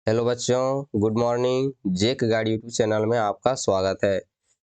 Hello बच्चों, good morning. जेक guide YouTube channel में आपका स्वागत है।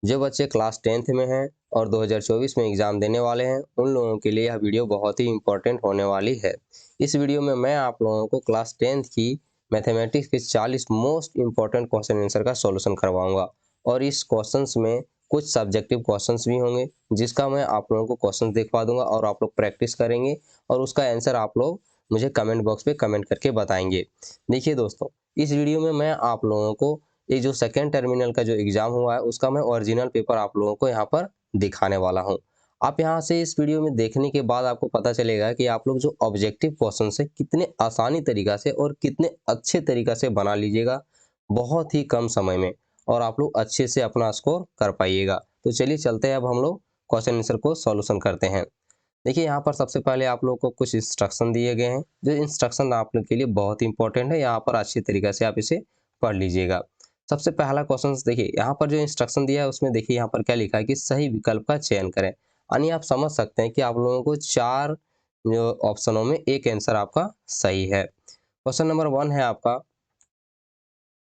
जो बच्चे क्लास 10th में हैं और 2024 में एग्ज़ाम देने वाले हैं, उन लोगों के लिए यह वीडियो बहुत ही इम्पोर्टेंट होने वाली है। इस वीडियो में मैं आप लोगों को क्लास 10th की मैथमेटिक्स के 40 मोस्ट इम्पॉर्टेंट क्वेश्चन आंसर का सॉल्यूशन करवाऊंगा और इस क्वेश्चंस में कुछ सब्जेक्टिव क्वेश्चंस भी होंगे, जिसका मैं आप लोगों को क्वेश्चन दिखवा दूंगा और आप लोग प्रैक्टिस करेंगे और उसका आंसर आप लोग मुझे कमेंट बॉक्स पे कमेंट करके बताएंगे। देखिए दोस्तों, इस वीडियो में मैं आप लोगों को ये जो सेकेंड टर्मिनल का जो एग्ज़ाम हुआ है उसका मैं ओरिजिनल पेपर आप लोगों को यहाँ पर दिखाने वाला हूँ। आप यहाँ से इस वीडियो में देखने के बाद आपको पता चलेगा कि आप लोग जो ऑब्जेक्टिव क्वेश्चन से कितने आसानी तरीक़ा से और कितने अच्छे तरीक़ा से बना लीजिएगा बहुत ही कम समय में, और आप लोग अच्छे से अपना स्कोर कर पाइएगा। तो चलिए चलते हैं, अब हम लोग क्वेश्चन आंसर को सॉल्यूशन करते हैं। देखिए यहाँ पर सबसे पहले आप लोगों को कुछ इंस्ट्रक्शन दिए गए हैं, जो इंस्ट्रक्शन आप लोग के लिए बहुत ही इंपॉर्टेंट है। यहाँ पर अच्छी तरीके से आप इसे पढ़ लीजिएगा। सबसे पहला क्वेश्चन देखिए, यहाँ पर जो इंस्ट्रक्शन दिया है उसमें देखिए यहाँ पर क्या लिखा है कि सही विकल्प का चयन करें। यानी आप समझ सकते हैं कि आप लोगों को 4 जो ऑप्शनों में एक आंसर आपका सही है। क्वेश्चन नंबर 1 है आपका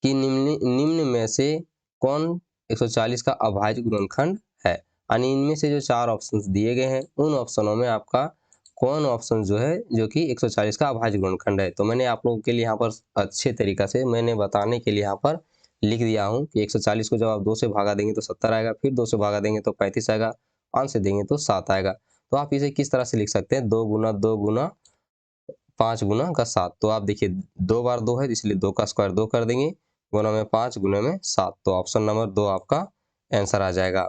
कि निम्न निम्न में से कौन 140 का अभाज्य गुणनखंड है। यानी इनमें से जो 4 ऑप्शंस दिए गए हैं उन ऑप्शनों में आपका कौन ऑप्शन जो है जो कि 140 का अभाज्य गुणनखंड है। तो मैंने आप लोगों के लिए यहाँ पर अच्छे तरीक़ा से मैंने बताने के लिए यहाँ पर लिख दिया हूँ कि 140 को जब आप 2 से भागा देंगे तो 70 आएगा, फिर 2 से भागा देंगे तो 35 आएगा, 5 से देंगे तो 7 आएगा। तो आप इसे किस तरह से लिख सकते हैं, 2 गुना 2 गुना 5 गुना का 7। तो आप देखिए 2 बार 2 है इसलिए 2 का स्क्वायर 2 कर देंगे, गुना में 5 गुना में 7। तो ऑप्शन नंबर 2 आपका आंसर आ जाएगा।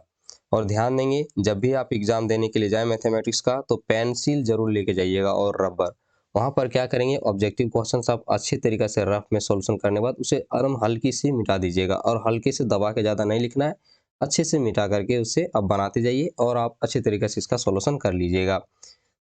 और ध्यान देंगे, जब भी आप एग्जाम देने के लिए जाएं मैथमेटिक्स का, तो पेंसिल जरूर लेके जाइएगा और रबर। वहाँ पर क्या करेंगे, ऑब्जेक्टिव क्वेश्चन आप अच्छी तरीके से रफ में सॉल्यूशन करने के बाद उसे आराम हल्की से मिटा दीजिएगा, और हल्के से दबा के ज़्यादा नहीं लिखना है, अच्छे से मिटा करके उससे अब बनाते जाइए और आप अच्छे तरीके से इसका सॉल्यूशन कर लीजिएगा।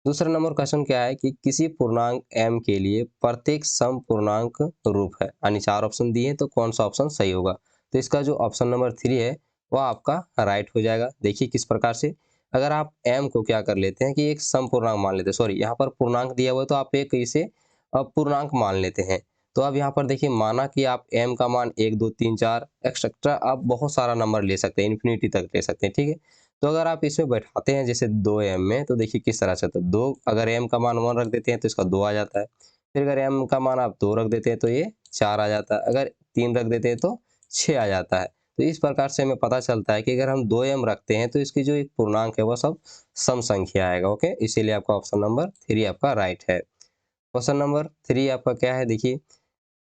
दूसरा नंबर क्वेश्चन क्या है कि किसी पूर्णांक m के लिए प्रत्येक सम पूर्णांक रूप है। यानी 4 ऑप्शन दिए, तो कौन सा ऑप्शन सही होगा। तो इसका जो ऑप्शन नंबर 3 है वह आपका राइट हो जाएगा। देखिए किस प्रकार से, अगर आप m को क्या कर लेते हैं कि एक सम पूर्णांक मान लेते हैं, सॉरी यहाँ पर पूर्णांक दिया हुआ है तो आप एक इसे पूर्णांक मान लेते हैं। तो अब यहाँ पर देखिए, माना कि आप m का मान 1 2 3 4 एक्सेट्रा आप बहुत सारा नंबर ले सकते हैं, इन्फिनिटी तक ले सकते हैं, ठीक है। तो अगर आप इसमें बैठाते हैं जैसे 2m में, तो देखिए किस तरह से, तो 2 अगर m का मान 1 रख देते हैं तो इसका 2 आ जाता है। फिर अगर m का मान आप 2 रख देते हैं तो ये 4 आ जाता है, अगर 3 रख देते हैं तो 6 आ जाता है। तो इस प्रकार से हमें पता चलता है कि अगर हम 2m रखते हैं तो इसकी जो एक पूर्णांक है वह सब सम संख्या आएगा। ओके, इसीलिए आपका ऑप्शन नंबर 3 आपका राइट है। क्वेश्चन नंबर 3 आपका क्या है, देखिए,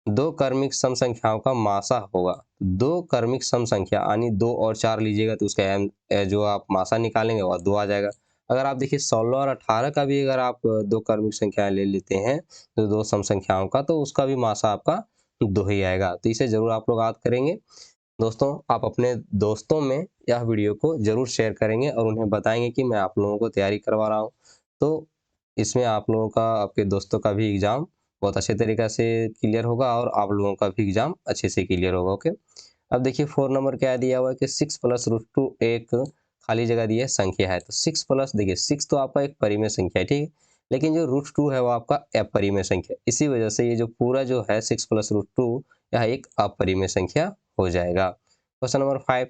दो क्रमिक सम संख्याओं का मासा होगा। दो क्रमिक सम संख्या यानी 2 और 4 लीजिएगा तो उसका जो आप मासा निकालेंगे वह 2 आ जाएगा। अगर आप देखिए 16 और 18 का भी अगर आप दो क्रमिक संख्याएं ले लेते हैं, तो दो सम संख्याओं का, तो उसका भी मासा आपका 2 ही आएगा। तो इसे जरूर आप लोग याद करेंगे। दोस्तों, आप अपने दोस्तों में यह वीडियो को जरूर शेयर करेंगे और उन्हें बताएंगे कि मैं आप लोगों को तैयारी करवा रहा हूँ। तो इसमें आप लोगों का, आपके दोस्तों का भी एग्ज़ाम बहुत अच्छे तरीक़े से क्लियर होगा और आप लोगों का भी एग्ज़ाम अच्छे से क्लियर होगा। ओके, अब देखिए 4 नंबर क्या दिया हुआ है कि 6 + √2 एक खाली जगह दी है संख्या है। तो 6 प्लस, देखिए 6 तो आपका एक परिमेय संख्या है, ठीक है, लेकिन जो √2 है वो आपका अपरिमेय संख्या है। इसी वजह से ये जो पूरा जो है 6 + √2 यह एक अपरिमेय संख्या हो जाएगा। क्वेश्चन नंबर 5,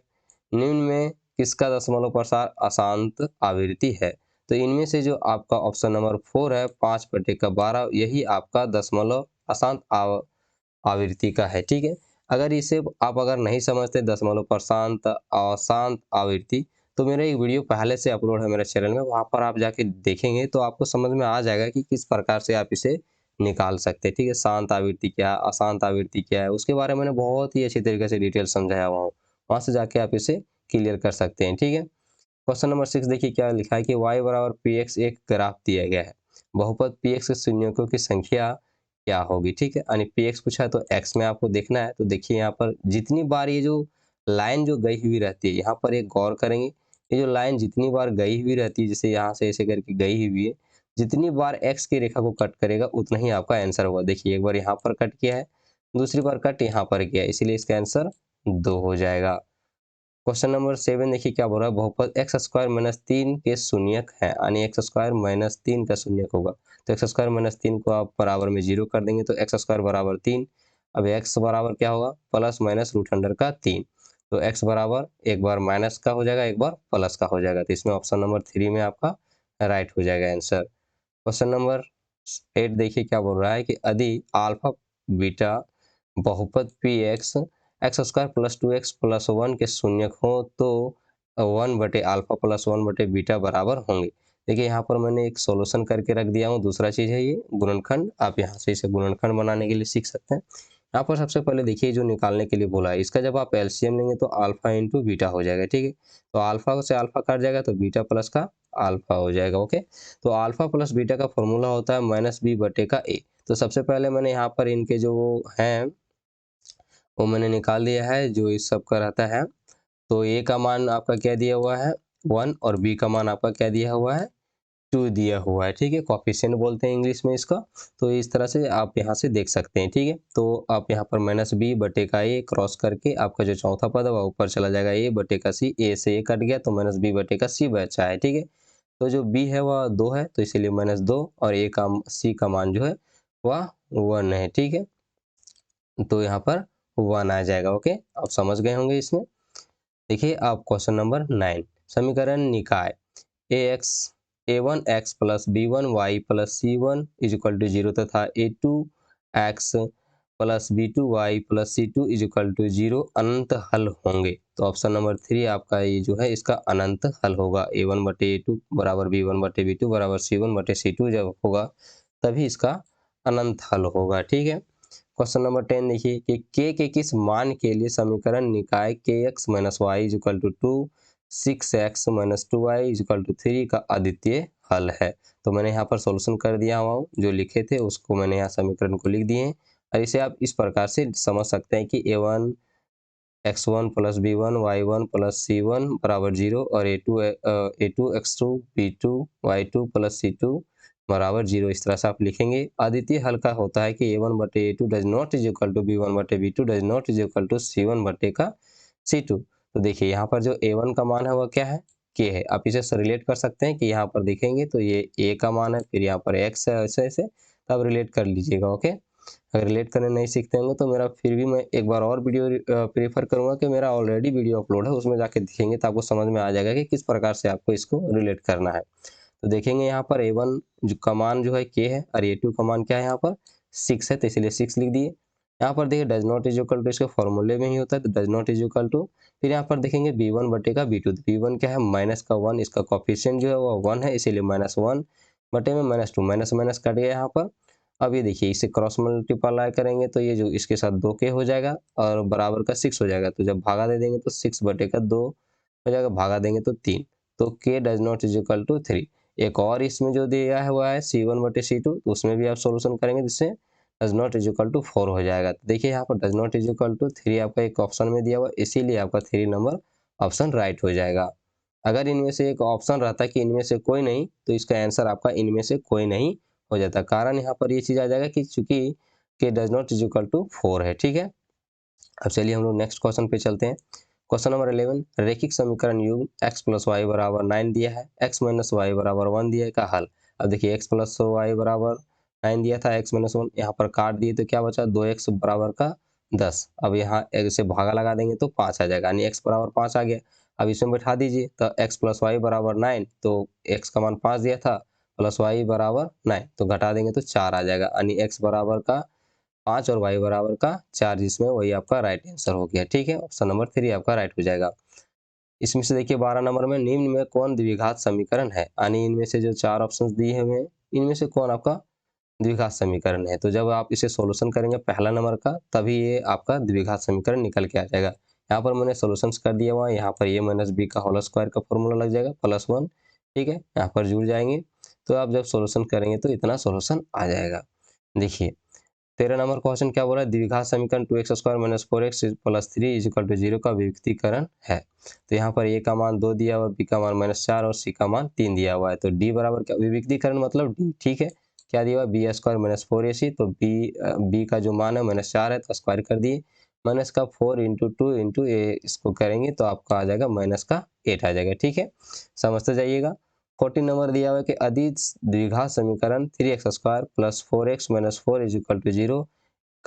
निम्न में किसका दशमलव प्रसार अशांत आवृत्ति है। तो इनमें से जो आपका ऑप्शन नंबर 4 है 5/12, यही आपका दशमलव अशांत आवृत्ति का है, ठीक है। अगर इसे आप अगर नहीं समझते दशमलव प्रशांत अशांत आवृत्ति, तो मेरा एक वीडियो पहले से अपलोड है मेरे चैनल में, वहाँ पर आप जाके देखेंगे तो आपको समझ में आ जाएगा कि किस प्रकार से आप इसे निकाल सकते हैं, ठीक है। शांत आवृत्ति क्या है, अशांत आवृत्ति क्या है, उसके बारे में मैंने बहुत ही अच्छी तरीके से डिटेल समझाया हुआ हूँ, वहाँ से जाके आप इसे क्लियर कर सकते हैं, ठीक है। क्वेश्चन नंबर 6 देखिए क्या लिखा है कि y बराबर px एक ग्राफ दिया गया है, बहुपद px के शून्यकों की संख्या क्या होगी, ठीक है। यानी px पूछा है तो x में आपको देखना है। तो देखिए यहाँ पर जितनी बार ये जो लाइन जो गई हुई रहती है, यहाँ पर एक गौर करेंगे, ये जो लाइन जितनी बार गई हुई रहती है, जैसे यहाँ से ऐसे करके गई हुई है, जितनी बार x की रेखा को कट करेगा उतना ही आपका आंसर होगा। देखिए एक बार यहाँ पर कट किया है, दूसरी बार कट यहाँ पर किया है, इसीलिए इसका आंसर 2 हो जाएगा। क्वेश्चन नंबर 7 देखिए क्या बोल रहा है, बहुपद x² - 3 के शून्यक है, यानी x² - 3 का शून्यक होगा। तो x² - 3 को आप बराबर में 0 कर देंगे तो x² बराबर 3। अब x बराबर क्या होगा, प्लस माइनस रूट अंडर का 3। तो x बराबर एक बार माइनस का हो जाएगा, एक बार प्लस का हो जाएगा। तो इसमें ऑप्शन नंबर 3 में आपका राइट हो जाएगा आंसर। क्वेश्चन नंबर 8 देखिए क्या बोल रहा है कि यदि अल्फा बीटा बहुपद P x x square plus 2x plus 1 के शून्यक हो तो 1/अल्फा प्लस 1/बीटा बराबर होंगे। देखिए यहाँ पर मैंने एक सॉल्यूशन करके रख दिया हूँ। दूसरा चीज़ है ये गुणनखंड, आप यहाँ से इसे गुणनखंड बनाने के लिए सीख सकते हैं। यहाँ पर सबसे पहले देखिए जो निकालने के लिए बोला है, इसका जब आप एलसीएम लेंगे तो अल्फा इंटू बीटा हो जाएगा, ठीक है। तो अल्फा से अल्फा कट जाएगा तो बीटा प्लस का अल्फा हो जाएगा, ओके। तो अल्फा प्लस बीटा का फॉर्मूला होता है -b/a। तो सबसे पहले मैंने यहाँ पर इनके जो हैं वो मैंने निकाल दिया है, जो इस सब का रहता है। तो ए का मान आपका क्या दिया हुआ है 1 और बी का मान आपका क्या दिया हुआ है 2 दिया हुआ है, ठीक है। कोएफिशिएंट बोलते हैं इंग्लिश में इसका। तो इस तरह से आप यहाँ से देख सकते हैं, ठीक है। तो आप यहाँ पर -b/a क्रॉस करके आपका जो चौथा पद है वह ऊपर चला जाएगा, a/c। ए से ए कट गया तो -b/c बचा है, ठीक है। तो जो b है वह 2 है तो इसीलिए -2 और c का मान जो है वह 1 है, ठीक है। तो यहाँ पर 1 आ जाएगा, ओके। आप समझ गए होंगे इसमें। देखिए आप क्वेश्चन नंबर 9, समीकरण निकाय ax a1x plus b1y plus c1 is equal to 0 तथा a2x plus b2y plus c2 is equal to 0 अनंत हल होंगे। तो ऑप्शन नंबर 3 आपका ये जो है इसका अनंत हल होगा। a1/a2 बराबर b1/b2 बराबर c1/c2 जब होगा तभी इसका अनंत हल होगा, ठीक है। क्वेश्चन नंबर 10 देखिए कि के किस मान के लिए समीकरण निकाय kx minus y is equal to 2 6x minus 2y is equal to 3 का अद्वितीय हल है। तो मैंने यहाँ पर सॉल्यूशन कर दिया हुआ हूँ, जो लिखे थे उसको मैंने यहाँ समीकरण को लिख दिए हैं। और इसे आप इस प्रकार से समझ सकते हैं कि a1 x1 plus b1 y1 plus c1 बराबर 0 और a2 x2 b2 y2 plus c2 बराबर 0। इस तरह से आप लिखेंगे। अद्वितीय हल का होता है कि a1/a2 does not is equal to b1/b2 does not is equal to c1/c2। तो देखिए यहाँ पर जो a1 का मान है वह क्या है, k है। आप इसे रिलेट कर सकते हैं कि यहाँ पर देखेंगे तो ये a का मान है, फिर यहाँ पर x है, ऐसे ऐसे तब रिलेट कर लीजिएगा, ओके। अगर रिलेट करने नहीं सीखते होंगे तो मेरा फिर भी मैं एक बार और वीडियो प्रेफर करूँगा कि मेरा ऑलरेडी वीडियो अपलोड है, उसमें जाके देखेंगे तो आपको समझ में आ जाएगा कि किस प्रकार से आपको इसको रिलेट करना है। तो देखेंगे यहाँ पर a1 का मान जो है k है और a2 का मान क्या है यहाँ पर 6 है, तो इसलिए 6 लिख दिए। यहाँ पर देखिए does not is equal to इसके फॉर्मूले में ही होता है, तो does not is equal to, फिर यहाँ पर देखेंगे b1/b2। तो b1 क्या है माइनस का 1, इसका कोएफिशिएंट जो है वो 1 है, इसीलिए -1 बटे में -2, माइनस माइनस कट गया यहाँ पर। अब ये देखिए इसे क्रॉस मल्टीप्लाई करेंगे तो ये जो इसके साथ 2k हो जाएगा और बराबर का 6 हो जाएगा। तो जब भागा दे देंगे तो 6/2 हो जाएगा, भागा देंगे तो 3। तो k does not is equal to 3। एक और इसमें जो दिया हुआ है c1/c2, तो उसमें भी आप सॉल्यूशन करेंगे जिससे does not is equal to 4 हो जाएगा। तो देखिए यहाँ पर does not is equal to 3 आपका एक ऑप्शन में दिया हुआ, इसीलिए आपका 3 नंबर ऑप्शन राइट हो जाएगा। अगर इनमें से एक ऑप्शन रहता कि इनमें से कोई नहीं, तो इसका आंसर आपका इनमें से कोई नहीं हो जाता। कारण यहाँ पर ये चीज़ आ जाएगा कि चूंकि k does not is equal to 4 है, ठीक है। अब चलिए हम लोग नेक्स्ट क्वेश्चन पे चलते हैं। क्वेश्चन नंबर 11, रैखिक समीकरण युग्म x प्लस वाई बराबर 9 दिया है, x माइनस वाई बराबर 1 दिया है का हल। अब देखिए x प्लस वाई बराबर 9 दिया था, x माइनस 1 यहाँ पर काट दिए तो क्या बचा 2x बराबर का 10। अब यहाँ इसे भागा लगा देंगे तो 5 आ जाएगा, यानी x बराबर 5 आ गया। अब इसमें बैठा दीजिए तो x प्लस वाई बराबर 9, तो x का मान 5 दिया था प्लस वाई बराबर 9, तो घटा देंगे तो 4 आ जाएगा, यानी x बराबर का 5 और y बराबर का 4, जिसमें वही आपका राइट आंसर हो गया, ठीक है। ऑप्शन नंबर 3 आपका राइट हो जाएगा। इसमें से देखिए 12 नंबर में निम्न में कौन द्विघात समीकरण है, यानी इनमें से जो 4 ऑप्शंस दिए हुए हैं इनमें से कौन आपका द्विघात समीकरण है। तो जब आप इसे सॉल्यूशन करेंगे पहला नंबर का, तभी ये आपका द्विघात समीकरण निकल के आ जाएगा। यहाँ पर मैंने सॉल्यूशंस कर दिया हुआ है, यहाँ पर a माइनस बी का होल स्क्वायर का फॉर्मूला लग जाएगा +1, ठीक है। यहाँ पर जुड़ जाएंगे तो आप जब सॉल्यूशन करेंगे तो इतना सॉल्यूशन आ जाएगा। देखिए 13 नंबर क्वेश्चन क्या बोला है, द्विघात समीकरण 2x² minus 4x plus 3 is equal to 0 का विभक्तीकरण है। तो यहाँ पर a का मान 2 दिया हुआ, b का मान -4 और c का मान 3 दिया हुआ है। तो d बराबर क्या, विभक्तीकरण मतलब d, ठीक है। क्या दिया हुआ b² माइनस 4ac, तो b का जो मान है -4 है तो स्क्वायर कर दिए, माइनस का 4 इंटू 2 इंटू ए, इसको करेंगे तो आपका आ जाएगा -8 आ जाएगा, ठीक है। समझते जाइएगा। 14 नंबर दिया हुआ है कि यदि द्विघात समीकरण 3x² plus 4x minus 4 is equal to 0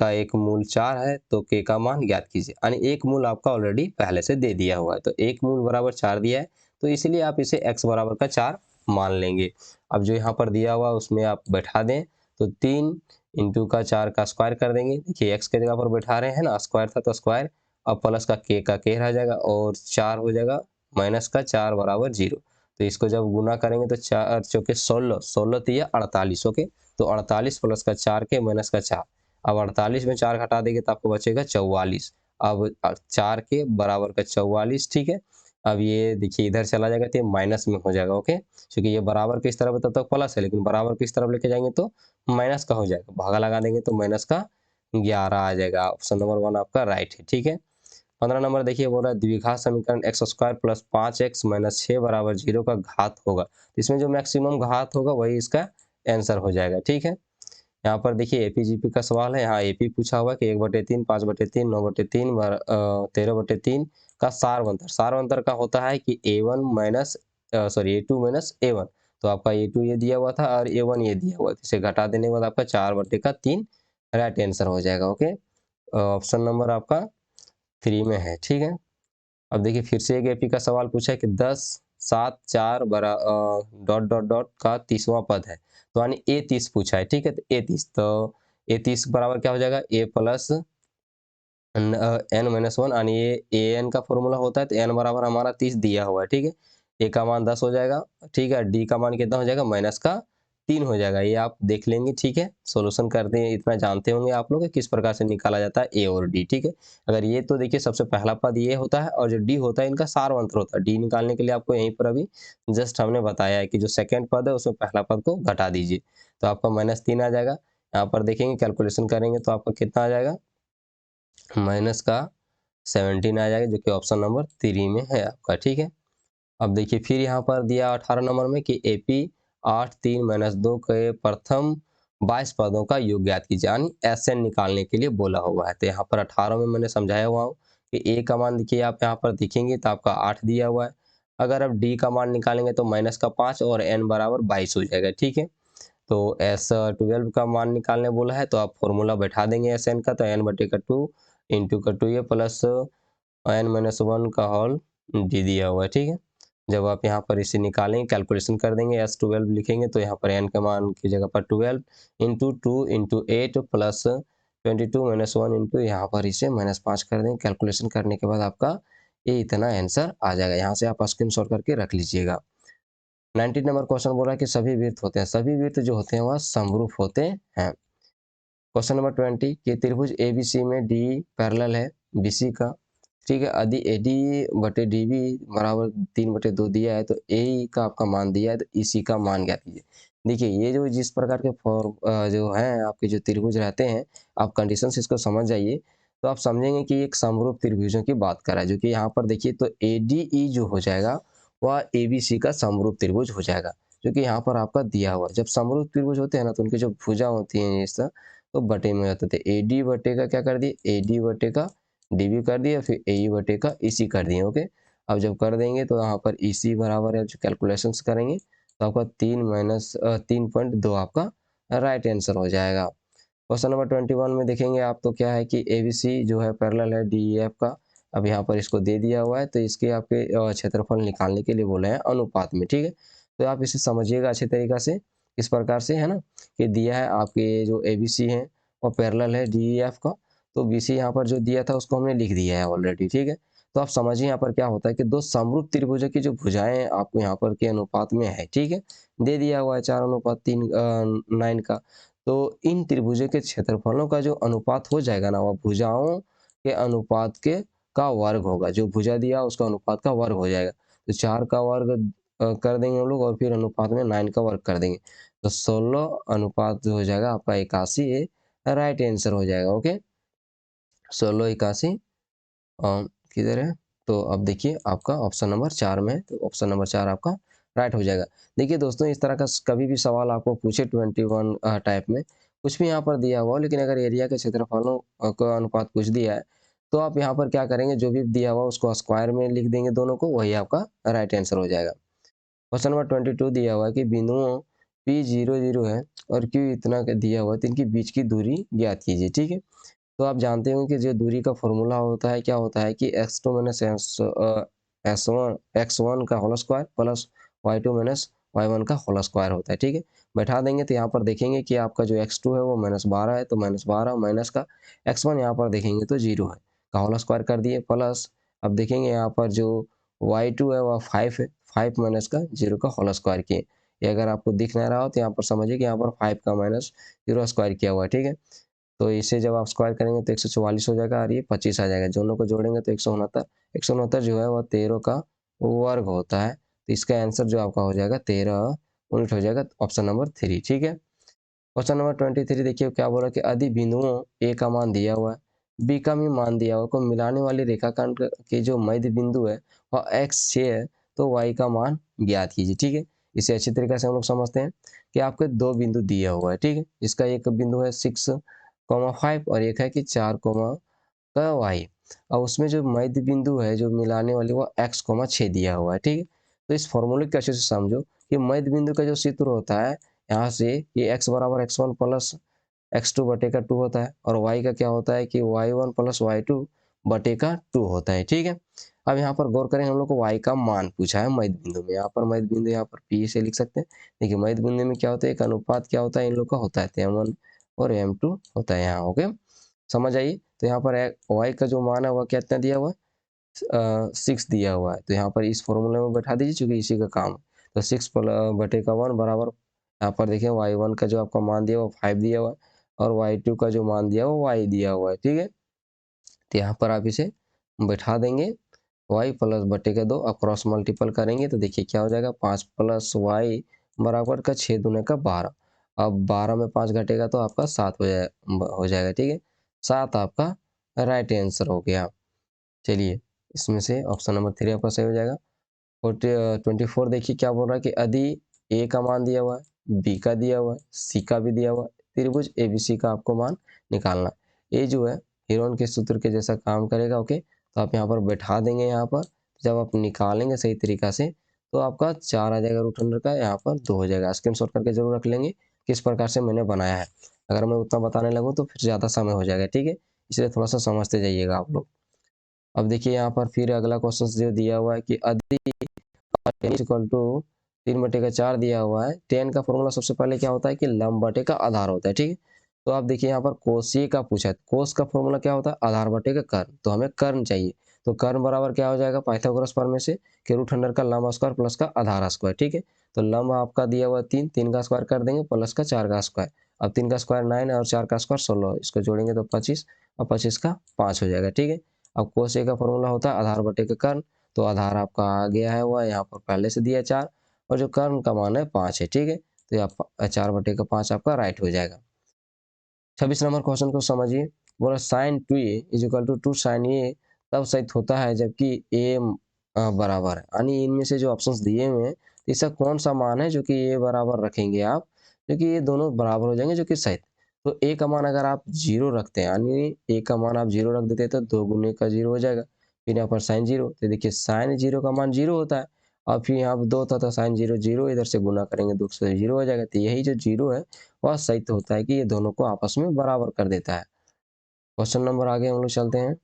का एक मूल 4 है तो k का मान ज्ञात कीजिए। यानी एक मूल आपका ऑलरेडी पहले से दे दिया हुआ है, तो एक मूल बराबर 4 दिया है, तो इसलिए आप इसे x बराबर का 4 मान लेंगे। अब जो यहाँ पर दिया हुआ उसमें आप बैठा दें, तो 3 इंटू का 4 का स्क्वायर कर देंगे। देखिए x के जगह पर बैठा रहे हैं ना, स्क्वायर था तो स्क्वायर, अब प्लस का k रह जाएगा और 4 हो जाएगा माइनस का 4 बराबर 0। तो इसको जब गुना करेंगे तो 4 चौके 16, 16 तिया 48, ओके। तो 48 प्लस का 4 के माइनस का 4, अब 48 में 4 घटा देंगे तो आपको बचेगा 44। अब 4 के बराबर का 44, ठीक है। अब ये देखिए इधर चला जाएगा तो ये माइनस में हो जाएगा, ओके। क्योंकि ये बराबर किस तरफ है तब तक प्लस है, लेकिन बराबर किस तरफ लेके जाएंगे तो माइनस का हो जाएगा, भागा लगा देंगे तो माइनस का 11 आ जाएगा। ऑप्शन नंबर 1 आपका राइट है, ठीक है। 15 नंबर देखिए, बोल रहा है द्विघात समीकरण x square plus 5x minus 6 बराबर 0 का घात होगा। इसमें जो मैक्सिमम घात होगा वही इसका आंसर हो जाएगा, ठीक है। यहाँ पर देखिए एपीजीपी का सवाल है, यहाँ एपी पूछा हुआ है कि 1/3, 5/3, 9/3, 13/3 का सारवंतर। सारवंतर का होता है कि a1 minus a2 minus a1। तो आपका a2 ये दिया हुआ था और a1 ये दिया हुआ था, इसे घटा देने के बाद आपका 4/3 राइट आंसर हो जाएगा, ओके। ऑप्शन नंबर आपका 3 में है, ठीक है। अब देखिए फिर से एक एपी का सवाल पूछा है कि 10, 7, 4 बरा डॉट डॉट डॉट का 30वां पद है, तो यानी ए 30 पूछा है, ठीक है। तो ए 30, तो ए 30 बराबर क्या हो जाएगा, ए प्लस एन माइनस 1, यानी ये ए एन का फॉर्मूला होता है, तो एन बराबर हमारा 30 दिया हुआ है, ठीक है। ए का मान 10 हो जाएगा, ठीक है। डी का मान कितना हो जाएगा, माइनस का 3 हो जाएगा, ये आप देख लेंगे, ठीक है। सोल्यूशन करते हैं, इतना जानते होंगे आप लोग किस प्रकार से निकाला जाता है ए और डी, ठीक है। अगर ये तो देखिए सबसे पहला पद ये होता है और जो डी होता है इनका सारवंतर होता है। डी निकालने के लिए आपको यहीं पर अभी जस्ट हमने बताया है कि जो सेकेंड पद है उसमें पहला पद को घटा दीजिए, तो आपका -3 आ जाएगा। यहाँ पर देखेंगे कैलकुलेशन करेंगे तो आपका कितना आ जाएगा, माइनस का 17 आ जाएगा, जो कि ऑप्शन नंबर 3 में है आपका, ठीक है। अब देखिए फिर यहाँ पर दिया 18 नंबर में कि एपी 8, 3 माइनस 2 के प्रथम 22 पदों का योग ज्ञात कीजिए, यानी एसएन निकालने के लिए बोला हुआ है। तो यहाँ पर 18 में मैंने समझाया हुआ हूँ कि ए का मान देखिए आप यहाँ पर देखेंगे तो आपका 8 दिया हुआ है। अगर आप डी का मान निकालेंगे तो माइनस का 5 और एन बराबर 22 हो जाएगा, ठीक है। तो एस 12 का मान निकालने बोला है, तो आप फॉर्मूला बैठा देंगे एस एन का, तो एन बटे का 2 इंटू का 2 ये प्लस एन माइनस 1 का होल डी दिया हुआ है, ठीक है। जब आप यहाँ पर इसे निकालेंगे कैलकुलेशन कर देंगे, एस 12 लिखेंगे तो यहाँ पर एन के मान की जगह पर 12 into 2 into 8 plus 22 minus 1 into यहाँ पर इसे -5 कर देंगे। कैलकुलेशन करने के बाद आपका ये इतना आंसर आ जाएगा। यहाँ से आप स्क्रीनशॉट करके रख लीजिएगा। 19 नंबर क्वेश्चन बोल रहा है कि सभी वृत्त होते हैं, सभी वृत्त जो होते हैं वह समरूप होते हैं। क्वेश्चन नंबर 20 कि त्रिभुज एबीसी में डी पैरेलल है बीसी का, ठीक है। यदि एडी बटे डीबी बराबर 3/2 दिया है तो ए का आपका मान दिया है, तो ईसी का मान ज्ञात कीजिए। देखिए ये जो जिस प्रकार के जो हैं आपके जो त्रिभुज रहते हैं, आप कंडीशन से इसको समझ जाइए तो आप समझेंगे कि एक समरूप त्रिभुजों की बात कर रहा है। जो कि यहाँ पर देखिए तो एडीई जो हो जाएगा वह एबीसी का समरूप त्रिभुज हो जाएगा, जो कि यहाँ पर आपका दिया हुआ है। जब समरूप त्रिभुज होते हैं ना तो उनकी जो भुजा होती हैं इस तरह, तो बटे में हो जाते थे। एडी बटे का क्या कर दिए, एडी बटे का डीबी कर दिया, फिर ए बटे का ईसी कर दिए, ओके। अब जब कर देंगे तो यहाँ पर ईसी बराबर है, जो कैलकुलेशंस करेंगे तो आपका 3 माइनस 3.2 आपका राइट आंसर हो जाएगा। क्वेश्चन नंबर 21 में देखेंगे आप तो क्या है कि एबीसी जो है पैरेलल है डीईएफ का। अब यहाँ पर इसको दे दिया हुआ है तो इसके आपके क्षेत्रफल निकालने के लिए बोले हैं अनुपात में, ठीक है। तो आप इसे समझिएगा अच्छे तरीका से, इस प्रकार से है ना, कि दिया है आपके जो एबीसी है और पैरेलल है डीईएफ का, तो बीसी यहाँ पर जो दिया था उसको हमने लिख दिया है ऑलरेडी, ठीक है। तो आप समझिए यहाँ पर क्या होता है कि दो समरूप त्रिभुजों की जो भुजाएं आपको यहाँ पर के अनुपात में है, ठीक है, दे दिया हुआ है 4:3 9 का। तो इन त्रिभुजों के क्षेत्रफलों का जो अनुपात हो जाएगा ना, वह भुजाओं के अनुपात के का वर्ग होगा। जो भुजा दिया उसका अनुपात का वर्ग हो जाएगा। तो 4 का वर्ग कर देंगे हम लोग और फिर अनुपात में 9 का वर्ग कर देंगे, तो 16 अनुपात जो हो जाएगा आपका 81, ये राइट आंसर हो जाएगा, ओके। 1681 किधर है, तो अब देखिए आपका ऑप्शन नंबर 4 में है, तो ऑप्शन नंबर 4 आपका राइट हो जाएगा। देखिए दोस्तों इस तरह का कभी भी सवाल आपको पूछे 21 टाइप में कुछ भी यहाँ पर दिया हुआ हो, लेकिन अगर एरिया के क्षेत्रफलों का अनुपात पूछ दिया है तो आप यहाँ पर क्या करेंगे, जो भी दिया हुआ उसको स्क्वायर में लिख देंगे दोनों को, वही आपका राइट आंसर हो जाएगा। क्वेश्चन नंबर 22 दिया हुआ है कि बिंदुओं P 0 0 है और Q इतना का दिया हुआ है, तो इनके बीच की दूरी ज्ञात कीजिए। ठीक है, तो आप जानते हो कि जो दूरी का फॉर्मूला होता है क्या होता है कि x2 माइनस x1 का whole square plus y2 minus y1 का होल स्क्वायर होता है। ठीक है, बैठा देंगे तो यहाँ पर देखेंगे कि आपका जो x2 है वो -12 है, तो -12 माइनस का x1 यहाँ पर देखेंगे तो 0 है का होल स्क्वायर कर दिए, प्लस अब देखेंगे यहाँ पर जो y2 है वह 5 है, 5 माइनस का 0 का होल स्क्वायर किए। ये अगर आपको दिख नहीं रहा हो तो यहाँ पर समझिए कि यहाँ पर 5 का माइनस 0 स्क्वायर किया हुआ है। ठीक है, तो इसे जब आप स्क्वायर करेंगे तो 144 हो जाएगा और ये 25 आ जाएगा। दोनों को जोड़ेंगे तो 169, 169 जो है वह 13 का वर्ग होता है। तो इसका आंसर जो आपका हो जाएगा 13 यूनिट हो जाएगा, ऑप्शन नंबर 3। ठीक है, क्वेश्चन नंबर 23 देखिए क्या बोला कि अधि बिंदुओं ए का मान दिया हुआ है, बी का भी मान दिया हुआ है, को मिलाने वाली रेखाखंड के जो मध्य बिंदु है वह x 6 है, तो y का मान ज्ञात कीजिए। ठीक है, इसे अच्छी तरीके से हम लोग समझते हैं कि आपके दो बिंदु दिया हुआ है। ठीक है, इसका एक बिंदु है 6,5 और एक है कि 4, का y। अब उसमें जो मध्य बिंदु है जो मिलाने वाली वो x, 6 दिया हुआ है। ठीक है, तो इस फॉर्मूले को अच्छे से समझो कि मध्य बिंदु का जो सूत्र होता है यहाँ से ये x बराबर x1 प्लस x2 बटे का 2 होता है और y का क्या होता है कि y1 प्लस y2 बटे का 2 होता है। ठीक है, अब यहाँ पर गौर करें, हम लोग को y का मान पूछा है मध्य बिंदु में। यहाँ पर मध्य बिंदु यहाँ पर p से लिख सकते हैं। देखिए मध्य बिंदु में क्या होता है, एक अनुपात क्या होता है इन लोग का होता है, तो m1 और m2 होता है यहाँ। ओके, समझ आइए। तो यहाँ पर y का जो मान है वह कितना दिया हुआ है, 6 दिया हुआ है, तो यहाँ पर इस फॉर्मूले में बैठा दीजिए क्योंकि इसी का काम है। तो 6 बटे का 1 बराबर, यहाँ पर देखिए y1 का जो आपका मान दिया हुआ 5 दिया हुआ है और y2 का जो मान दिया हुआ y दिया हुआ है। ठीक है, तो यहाँ पर आप इसे बैठा देंगे, y प्लस बटे का 2 आप क्रॉस मल्टीपल करेंगे तो देखिए क्या हो जाएगा, 5 प्लस y बराबर का 6 दूने का 12। अब 12 में 5 घटेगा तो आपका 7 हो जाएगा। ठीक है, 7 आपका राइट आंसर हो गया। चलिए, इसमें से ऑप्शन नंबर 3 आपका सही हो जाएगा। और 24 देखिए क्या बोल रहा है कि यदि ए का मान दिया हुआ है, बी का दिया हुआ है, सी का भी दिया हुआ है, त्रिभुज एबीसी का आपको मान निकालना। ए जो है हीरोन के सूत्र के जैसा काम करेगा। ओके, तो आप यहाँ पर बैठा देंगे, यहाँ पर जब आप निकालेंगे सही तरीका से तो आपका 4 आ जाएगा रूट अंडर का, यहाँ पर 2 हो जाएगा। स्क्रीनशॉट करके जरूर रख लेंगे किस प्रकार से मैंने बनाया है। अगर मैं उतना बताने लगूँ तो फिर ज़्यादा समय हो जाएगा। ठीक है, इसलिए थोड़ा सा समझते जाइएगा आप लोग। अब देखिए यहाँ पर फिर अगला क्वेश्चन जो दिया हुआ है कि यदि इक्वल टू 3/4 दिया हुआ है। 10 का फॉर्मूला सबसे पहले क्या होता है कि लंब बटे का आधार होता है। ठीक है, तो आप देखिए यहाँ पर कोसीय का पूछा है, कोस का फॉर्मूला क्या होता है, आधार बटे का कर्ण, तो हमें कर्ण चाहिए। तो कर्ण बराबर क्या हो जाएगा, पाइथागोरस प्रमेय से कि रूट अंडर का लंब स्क्वायर प्लस का आधार स्क्वायर। ठीक है, तो लंब आपका दिया हुआ 3, 3 का स्क्वायर कर देंगे प्लस का 4 का स्क्वायर। अब 3 का स्क्वायर 9 है और 4 का स्क्वायर 16, इसको जोड़ेंगे तो 25 और 25 का 5 हो जाएगा। ठीक है, अब कोसीय का फॉर्मूला होता है आधार बटे का कर्ण, तो आधार आपका आ गया है वह यहाँ पर पहले से दिया 4 और जो कर्ण का मान है 5 है। ठीक है, तो ये आप 4/5 आपका राइट हो जाएगा। 26 नंबर क्वेश्चन को समझिए, बोला sine 2a is equal to 2 sine a तब सहित होता है जबकि ए बराबर है। यानी इनमें से जो ऑप्शंस दिए हुए हैं इसका कौन सा मान है जो कि ए बराबर रखेंगे आप, जो कि ये दोनों बराबर हो जाएंगे जो कि सहित। तो ए का मान अगर आप 0 रखते हैं, यानी ए का मान आप 0 रख देते हैं तो 2 गुने का 0 हो जाएगा। फिर यहाँ पर साइन 0, तो देखिए साइन 0 का मान 0 होता है और फिर यहाँ पर 2 था तो साइन 0 0, इधर से गुना करेंगे 2 से 0 हो जाएगा। तो यही जो 0 है वह सही तो होता है कि ये दोनों को आपस में बराबर कर देता है। क्वेश्चन नंबर आगे हम लोग चलते हैं।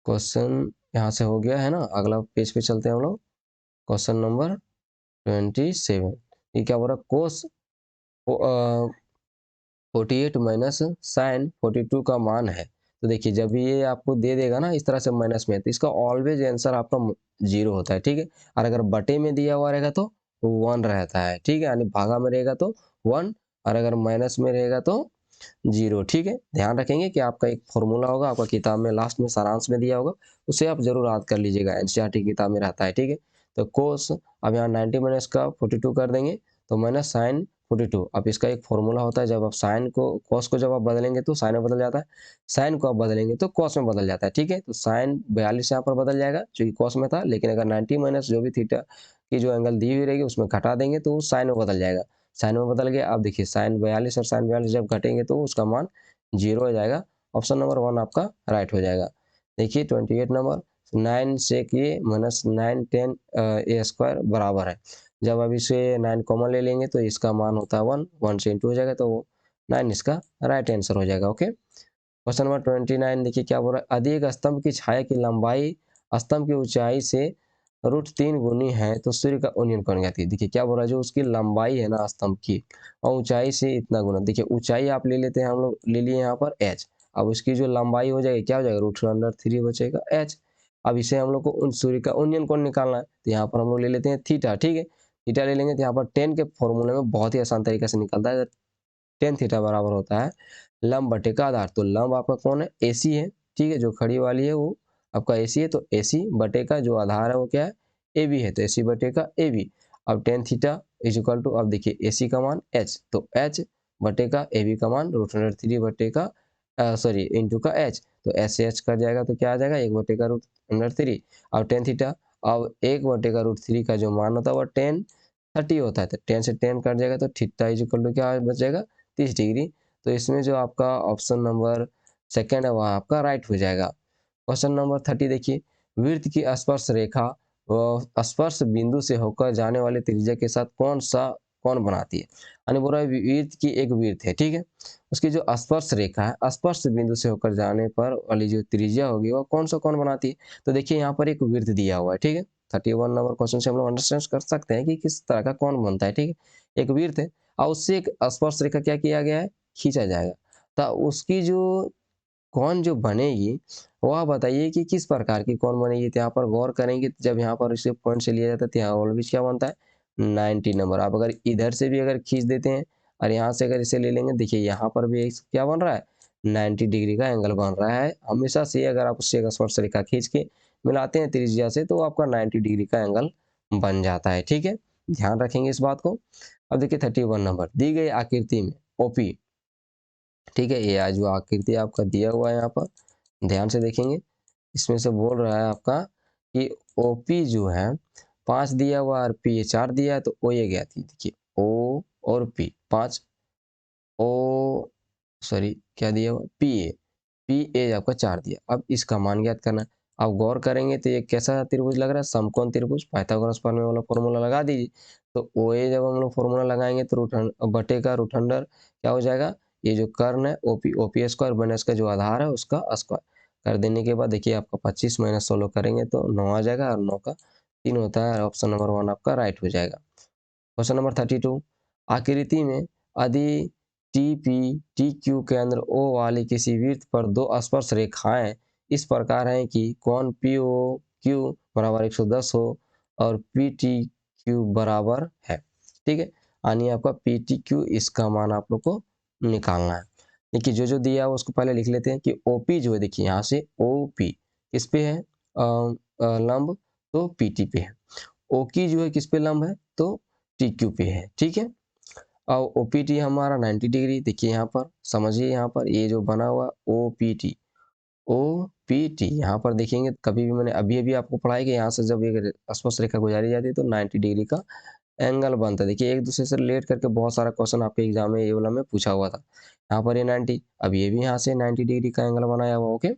क्वेश्चन यहाँ से हो गया है ना, अगला पेज पे चलते हैं हम लोग। क्वेश्चन नंबर 27, ये क्या बोल रहा है, कोस 48 माइनस साइन 42 का मान है। तो देखिए जब भी ये आपको दे देगा ना इस तरह से माइनस में, तो इसका ऑलवेज आंसर आपका 0 होता है। ठीक है, और अगर बटे में दिया हुआ रहेगा तो 1 रहता है। ठीक है, यानी भागा में रहेगा तो 1 और अगर माइनस में रहेगा तो 0। ठीक है, ध्यान रखेंगे कि आपका एक फॉर्मूला होगा, आपका किताब में लास्ट में सारांश में दिया होगा, उसे आप जरूर याद कर लीजिएगा, एनसीईआरटी की किताब में रहता है। ठीक है, तो कोस अब यहाँ 90 माइनस का 42 कर देंगे तो माइनस साइन 42। अब इसका एक फॉर्मूला होता है, जब आप साइन को कॉस को जब आप बदलेंगे तो साइन में बदल जाता है, साइन को आप बदलेंगे तो कॉस में बदल जाता है। ठीक है, तो साइन 42 यहाँ पर बदल जाएगा जो कि कॉस में था, लेकिन अगर 90 माइनस जो भी थीटा की जो एंगल दी हुई रहेगी उसमें घटा देंगे तो साइन में बदल जाएगा। साइन में बदल गया। अब देखिए साइन 42 और साइन 42 जब घटेंगे तो उसका मान 0 हो जाएगा। ऑप्शन नंबर 1 आपका राइट हो जाएगा। देखिए 28 नंबर, 9 सेक ए माइनस 9 10 ए स्क्वायर बराबर है। जब अब इसे 9 कॉमन ले लेंगे तो इसका मान होता है 1, 1 से इंटू हो जाएगा तो 9 इसका राइट आंसर हो जाएगा। ओके, क्वेश्चन नंबर 29 देखिए क्या बोल रहा है, यदि एक स्तंभ की छाया की लंबाई स्तंभ की ऊंचाई से √3 गुनी है तो सूर्य का उन्नयन कौन ज्ञात कीजिए। देखिए क्या बोल रहा है, जो उसकी लंबाई है ना स्तंभ की और ऊंचाई से इतना गुना, देखिए ऊंचाई आप ले लेते हैं, हम लोग ले लिए यहाँ पर h, अब उसकी जो लंबाई हो जाएगी क्या हो जाएगा, √3 बचेगा h। अब इसे हम लोग को उन सूर्य का उन्नयन कोण निकालना है तो यहाँ पर हम लोग ले लेते हैं थीटा। ठीक है, थीटा ले लेंगे तो यहाँ पर टेन के फॉर्मूले में बहुत ही आसान तरीके से निकलता है। टेन थीटा बराबर होता है लंब बटे का आधार, तो लंब आपका कौन है, एसी है। ठीक है, जो खड़ी वाली है वो आपका एसी है, तो एसी बटे का जो आधार है वो क्या है, ए बी है, तो एसी बटे का ए बी। अब tan theta is equal to, अब देखिए एसी का मान एच, तो एच बटे का ए बी का मान √3 बटे का सॉरी इंटू का एच, तो एच से एच कर जाएगा तो क्या आ जाएगा, 1 बटे का √3। अब टेन थीटा, अब 1 बटे का √3 का जो मान होता है वो 10 होता है, तो 10 से 10 कट जाएगा तो थीटा इज इक्वल टू क्या बचेगा, 30 डिग्री। तो इसमें जो आपका ऑप्शन नंबर सेकंड है वह आपका राइट हो जाएगा। क्वेश्चन नंबर 30 देखिए, वृत्त की स्पर्श रेखा व स्पर्श बिंदु से होकर जाने वाले त्रिज्या के साथ कौन बनाती है। यानी बोल रहा है वृत्त की एक वृत्त है, ठीक है, उसकी जो स्पर्श रेखा है स्पर्श बिंदु से होकर जाने पर वाली जो त्रिज्या होगी वह कौन बनाती है। तो देखिए यहाँ पर एक वृत्त दिया हुआ है, ठीक है, 31 नंबर क्वेश्चन से हम लोग अंडरस्टैंड कर सकते हैं कि किस तरह का कौन बनता है। ठीक है, एक वृत्त है और उससे एक स्पर्श रेखा क्या किया गया है, खींचा जाएगा, तो उसकी जो कौन जो बनेगी वह बताइए कि किस प्रकार की कौन बनेगी। तो यहाँ पर गौर करेंगे, जब यहाँ पर इसे पॉइंट से लिया जाता है तो यहाँ ऑलवेज क्या बनता है, 90 नंबर। आप अगर इधर से भी अगर खींच देते हैं और यहाँ से अगर इसे ले लेंगे, देखिए यहाँ पर भी क्या बन रहा है, 90 डिग्री का एंगल बन रहा है। हमेशा से अगर आप उससे स्पर्श रेखा खींच के मिलाते हैं त्रिज्या से तो आपका 90 डिग्री का एंगल बन जाता है। ठीक है, ध्यान रखेंगे इस बात को। अब देखिए 31 नंबर, दी गई आकृति में ओपी, ठीक है, ये जो आकृति आपका दिया हुआ है यहाँ पर ध्यान से देखेंगे, इसमें से बोल रहा है आपका कि ओपी जो है 5 दिया हुआ और पी 4 दिया है, तो ओ ये गया थी, देखिए ओ और पी 5, ओ सॉरी क्या दिया हुआ, पी ए आपका 4 दिया। अब इसका मान ज्ञात करना है। अब गौर करेंगे तो ये कैसा त्रिभुज लग रहा है, समकोण त्रिभुज, पाइथागोरस प्रमेय वाला फॉर्मूला लगा दीजिए। तो ओ ए जब हम लोग फॉर्मूला लगाएंगे तो बटे का रूट अंडर क्या हो जाएगा, ये जो कर्ण है ओपी स्क्वायर माइनस का जो आधार है उसका स्क्वायर कर देने के बाद देखिए आपका 25 माइनस 16 करेंगे तो 9 आ जाएगा, और 9 का 3 होता है, ऑप्शन नंबर 1 आपका राइट हो जाएगा। क्वेश्चन नंबर 32, आकृति में यदि टी पी टी क्यू केंद्र ओ वाली किसी वृत्त पर दो स्पर्श रेखाएं इस प्रकार हैं कि कोण पी ओ क्यू बराबर 110 हो और पी टी क्यू बराबर है। ठीक है, यानी आपका पी टी क्यू इसका मान आप लोग को निकालना है। देखिए जो जो दिया है उसको पहले लिख लेते हैं कि ओ पी जो है, देखिए यहाँ से ओ पी किस पे है, लंब, तो पी टी पे है। ओ की जो है किस पे लंब है, तो टी क्यू पे है। ठीक है, और ओपीटी हमारा 90 डिग्री, देखिए यहाँ पर समझिए, यहाँ पर ये जो बना हुआ ओपीटी यहाँ पर देखेंगे, कभी भी मैंने अभी अभी आपको पढ़ाया कि यहाँ से जब एक स्पर्श रेखा गुजारी जाती है तो 90 डिग्री का एंगल बनता है। देखिए एक दूसरे से रिलेट करके बहुत सारा क्वेश्चन आपके एग्जाम में ये वाला में पूछा हुआ था। यहाँ पर ये 90, अब ये भी यहाँ से 90 डिग्री का एंगल बनाया हुआ। ओके,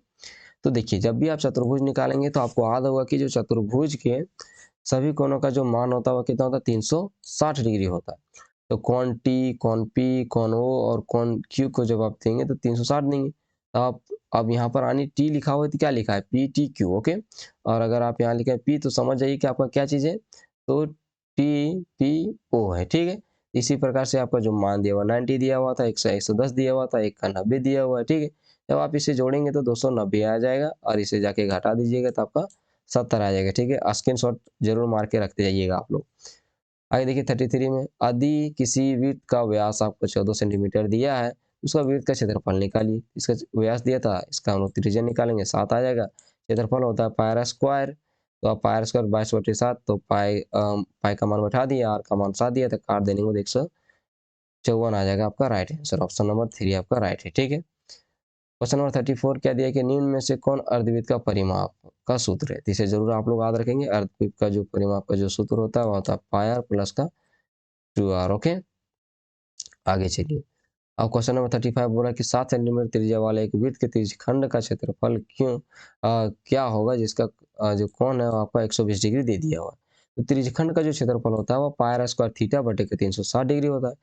तो देखिए जब भी आप चतुर्भुज निकालेंगे तो आपको याद होगा कि जो चतुर्भुज के सभी कोणों का जो मान होता है वो कितना होता है, 360 डिग्री होता है। तो कौन टी, कौन पी, कौन ओ और कौन क्यू को जब आप देंगे तो 360 देंगे। तो आप अब यहाँ पर आनी टी लिखा हुआ है तो क्या लिखा है, पी टी क्यू। ओके, और अगर आप यहाँ लिखे पी तो समझ जाइए कि आपका क्या चीज़ है, तो टी पी ओ है। ठीक है, इसी प्रकार से आपका जो मान दिया हुआ 90 दिया हुआ था, 110 दिया हुआ था, 1 का 90 दिया हुआ है। ठीक है, जब आप इसे जोड़ेंगे तो 290 आ जाएगा और इसे जाके घटा दीजिएगा तो आपका 70 आ जाएगा। ठीक है, स्क्रीनशॉट जरूर मार के रखते जाइएगा आप लोग। आगे देखिए 33 में, यदि किसी वृत्त का व्यास आपको 14 सेंटीमीटर दिया है, उसका वृत्त का क्षेत्रफल निकालिए। इसका व्यास दिया था, इसका हम लोग त्रिज्या निकालेंगे, 7 आ जाएगा। क्षेत्रफल होता है पायर स्क्वायर, तो आप पायर स्क्वायर 22/7, तो पाई का मान बैठा दिया, आर का मान 7 दिया, तो काट देने को 154 आ जाएगा आपका राइट आंसर, ऑप्शन नंबर 3 आपका राइट है। ठीक है, क्वेश्चन नंबर 34 क्या दिया कि निम्न में से कौन अर्धवृत्त का परिमाप का सूत्र है। तो इसे जरूर आप लोग याद रखेंगे, अर्धवृत्त का जो परिमाप का जो सूत्र होता है वह होता है पाई आर प्लस का 2r। ओके, आगे चलिए। अब क्वेश्चन नंबर 35 बोला कि 7 सेंटीमीटर त्रिज्या वाले एक वृत्त के त्रिज्यखंड का क्षेत्रफल क्या होगा जिसका जो कोण है वो आपका 120 डिग्री दे दिया हुआ है। तो त्रिज्यखंड का जो क्षेत्रफल होता है वो पाई स्क्वायर थीटा बटे के 360 डिग्री होता है।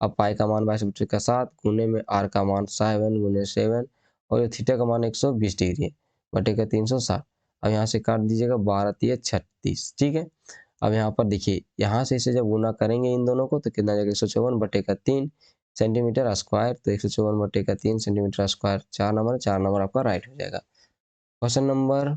अब पाई का मान 22/7 गुने में आर का मान 7 गुने 7 और ये थीटा का मान 120 डिग्री है बटे का 360। अब यहाँ से काट दीजिएगा 12×3 = 36, ठीक है। अब यहाँ पर देखिए, यहाँ से इसे जब गुना करेंगे इन दोनों को तो कितना जाएगा 154 बटे का 3 सेंटीमीटर स्क्वायर, तो 154 बटे का 3 सेंटीमीटर स्क्वायर 4 नंबर आपका राइट हो जाएगा। क्वेश्चन नंबर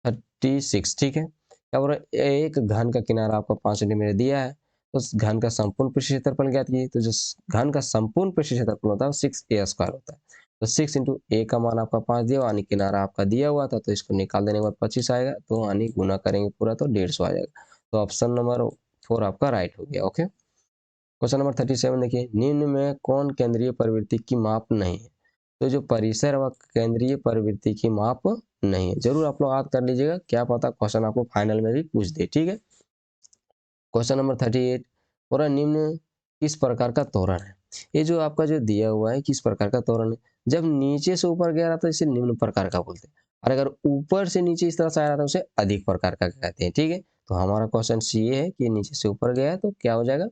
36, ठीक है। क्या बोल रहा है, एक घन का किनारा आपको 5 सेंटीमीटर दिया है, तो उस घन का संपूर्ण पृष्ठ क्षेत्रफल ज्ञात कीजिए। तो जो घन का संपूर्ण पृष्ठ क्षेत्रफल होता है वो 6a² होता है। तो 6 इंटू ए का मान आपका 5 दिया, यानी किनारा आपका दिया हुआ था, तो इसको निकाल देने के बाद 25 आएगा, तो यानी गुना करेंगे पूरा तो 150 आ जाएगा। तो ऑप्शन नंबर 4 आपका राइट हो गया। ओके, क्वेश्चन नंबर 37 देखिए, निम्न में कौन केंद्रीय प्रवृत्ति की माप नहीं है। तो जो परिसर व केंद्रीय प्रवृत्ति की माप नहीं है, जरूर आप लोग याद कर लीजिएगा, क्या पता क्वेश्चन आपको फाइनल में भी पूछ दे, ठीक है। क्वेश्चन नंबर 38, पूरा निम्न किस प्रकार का त्वरण है। ये जो आपका जो दिया हुआ है किस प्रकार का त्वरण है, जब नीचे से ऊपर गया रहा तो इसे निम्न प्रकार का बोलते हैं, और अगर ऊपर से नीचे इस तरह से आ रहा था उसे अधिक प्रकार का कहते हैं, ठीक है। तो हमारा क्वेश्चन सी ये है कि नीचे से ऊपर गया है तो क्या हो जाएगा,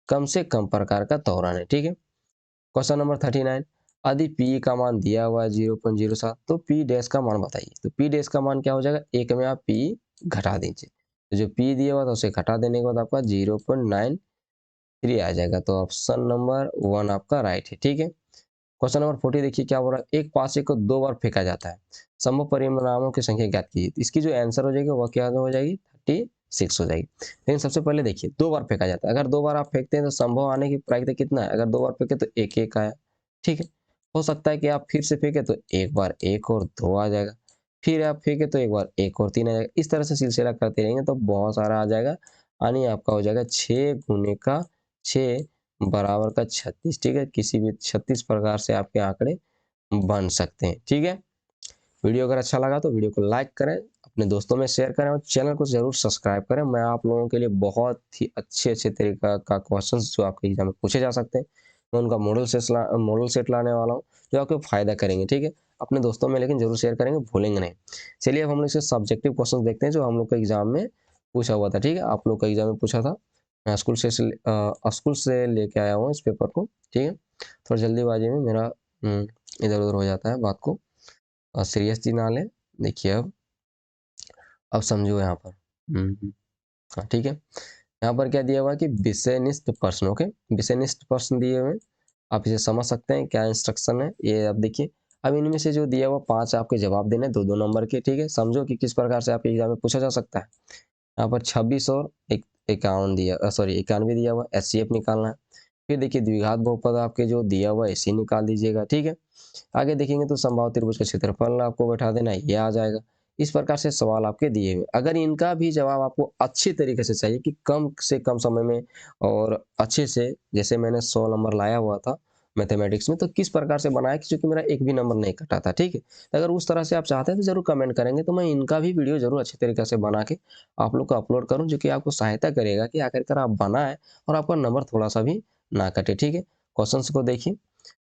कम से कम प्रकार का त्वरण है, ठीक है। क्वेश्चन नंबर 39, यदि पी का मान दिया हुआ है 0.07, तो पी डैश का मान बताइए। तो पी डैश का मान क्या हो जाएगा, एक में आप पी घटा दीजिए, तो जो पी दिया हुआ था उसे घटा देने के बाद आपका 0.93 आ जाएगा। तो ऑप्शन नंबर 1 आपका राइट है, ठीक है। क्वेश्चन नंबर 40 देखिए क्या बोल रहा है, एक पासे को 2 बार फेंका जाता है, संभव परिणामों की संख्या ज्ञात कीजिए। इसकी जो आंसर हो जाएगी वह क्या हो जाएगी, 36 हो जाएगी। लेकिन सबसे पहले देखिए 2 बार फेंका जाता है, अगर 2 बार आप फेंकते हैं तो संभव आने की प्रायिकता कितना है, अगर 2 बार फेंके तो एक एक आया, ठीक है। हो सकता है कि आप फिर से फेंके तो एक बार एक और 2 आ जाएगा, फिर आप फेंके तो एक बार एक और 3 आ जाएगा, इस तरह से सिलसिला करते रहेंगे तो बहुत सारा आ जाएगा, यानी आपका हो जाएगा 6 गुने का 6 बराबर का 36, ठीक है। किसी भी 36 प्रकार से आपके आंकड़े बन सकते हैं, ठीक है। वीडियो अगर अच्छा लगा तो वीडियो को लाइक करें, अपने दोस्तों में शेयर करें और चैनल को जरूर सब्सक्राइब करें। मैं आप लोगों के लिए बहुत ही अच्छे तरीका का क्वेश्चंस जो आपके एग्जाम में पूछे जा सकते हैं, मैं उनका मॉडल सेट लाने वाला हूँ जो आपको फायदा करेंगे, ठीक है। अपने दोस्तों में लेकिन जरूर शेयर करेंगे, भूलेंगे नहीं। चलिए अब हम लोग इसे सब्जेक्टिव क्वेश्चन देखते हैं जो हम लोग को एग्जाम में पूछा हुआ था, ठीक है। आप लोग का एग्जाम में पूछा था, मैं स्कूल से लेके आया हूँ इस पेपर को, ठीक है। थोड़ा जल्दीबाजी में मेरा इधर उधर हो जाता है बात को, और सीरियसली ना लें। देखिए अब समझो यहाँ पर, हाँ ठीक है। यहाँ पर क्या दिया हुआ है कि विषयनिष्ठ प्रश्न, ओके, विषयनिष्ठ प्रश्न दिए हुए हैं, आप इसे समझ सकते हैं क्या इंस्ट्रक्शन है ये। अब देखिए, अब इनमें से जो दिया हुआ 5 आपके जवाब देने 2-2 नंबर के, ठीक है। समझो कि किस प्रकार से आपके एग्जाम में पूछा जा सकता है। यहाँ पर 26 और 51 दिया, सॉरी 91 दिया हुआ, एचसीएफ निकालना है। फिर देखिए द्विघात बहुपद आपके जो दिया हुआ है इसे निकाल दीजिएगा, ठीक है। आगे देखेंगे तो समबाहु त्रिभुज का क्षेत्रफल आपको बैठा देना है, ये आ जाएगा। इस प्रकार से सवाल आपके दिए हुए, अगर इनका भी जवाब आपको अच्छी तरीके से चाहिए कि कम से कम समय में और अच्छे से, जैसे मैंने 100 नंबर लाया हुआ था मैथमेटिक्स में, तो किस प्रकार से बनाया कि क्योंकि मेरा एक भी नंबर नहीं कटा था, ठीक है। तो अगर उस तरह से आप चाहते हैं तो जरूर कमेंट करेंगे, तो मैं इनका भी वीडियो जरूर अच्छी तरीके से बना के आप लोग को अपलोड करूँ, जो कि आपको सहायता करेगा कि आखिरकार आप बनाए और आपका नंबर थोड़ा सा भी ना कटे, ठीक है। क्वेश्चंस को देखिए।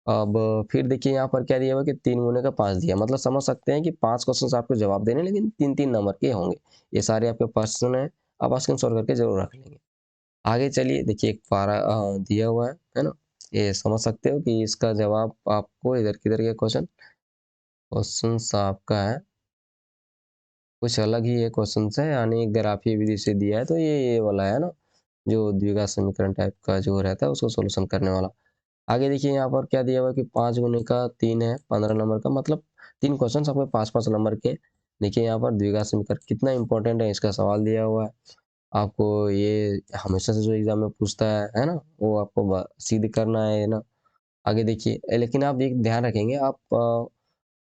अब फिर देखिए यहाँ पर क्या दिया हुआ है कि 3 गुने का 5 दिया, मतलब समझ सकते हैं कि 5 क्वेश्चन आपको जवाब देने, लेकिन 3-3 नंबर के होंगे। ये सारे आपके प्रश्न हैं, आप स्क्रीनशॉट करके जरूर रख लेंगे। आगे चलिए देखिए, एक पारा दिया हुआ है ना, ये समझ सकते हो कि इसका जवाब आपको इधर किधर के क्वेश्चन आपका है, कुछ अलग ही है क्वेश्चन है, यानी ग्राफीय विधि से दिया है, तो ये वाला है ना, जो द्विघात समीकरण टाइप का जो रहता है उसको सोल्यूशन करने वाला। आगे देखिए यहाँ पर क्या दिया हुआ है कि 5 गुने का 3 है 15 नंबर का, मतलब 3 क्वेश्चन आपके 5-5 नंबर के। देखिए यहाँ पर द्विघात समीकरण कितना इंपॉर्टेंट है, इसका सवाल दिया हुआ है आपको, ये हमेशा से जो एग्जाम में पूछता है ना, वो आपको सिद्ध करना है ना। आगे देखिए, लेकिन आप एक ध्यान रखेंगे, आप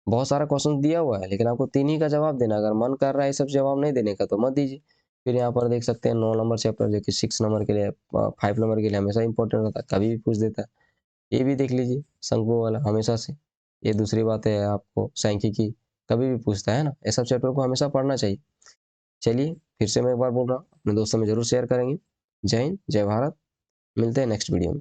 बहुत सारा क्वेश्चन दिया हुआ है लेकिन आपको 3 ही का जवाब देना, अगर मन कर रहा है ये सब जवाब नहीं देने का तो मत दीजिए। फिर यहाँ पर देख सकते हैं 9 नंबर चैप्टर जो कि 6 नंबर के लिए 5 नंबर के लिए हमेशा इंपॉर्टेंट होता है, कभी भी पूछ देता है। ये भी देख लीजिए, शंकु वाला हमेशा से। ये दूसरी बात है, आपको सांख्यिकी कभी भी पूछता है ना, ये सब चैप्टर को हमेशा पढ़ना चाहिए। चलिए फिर से मैं एक बार बोल रहा हूँ, अपने दोस्तों में जरूर शेयर करेंगे। जय हिंद, जय भारत, मिलते हैं नेक्स्ट वीडियो में।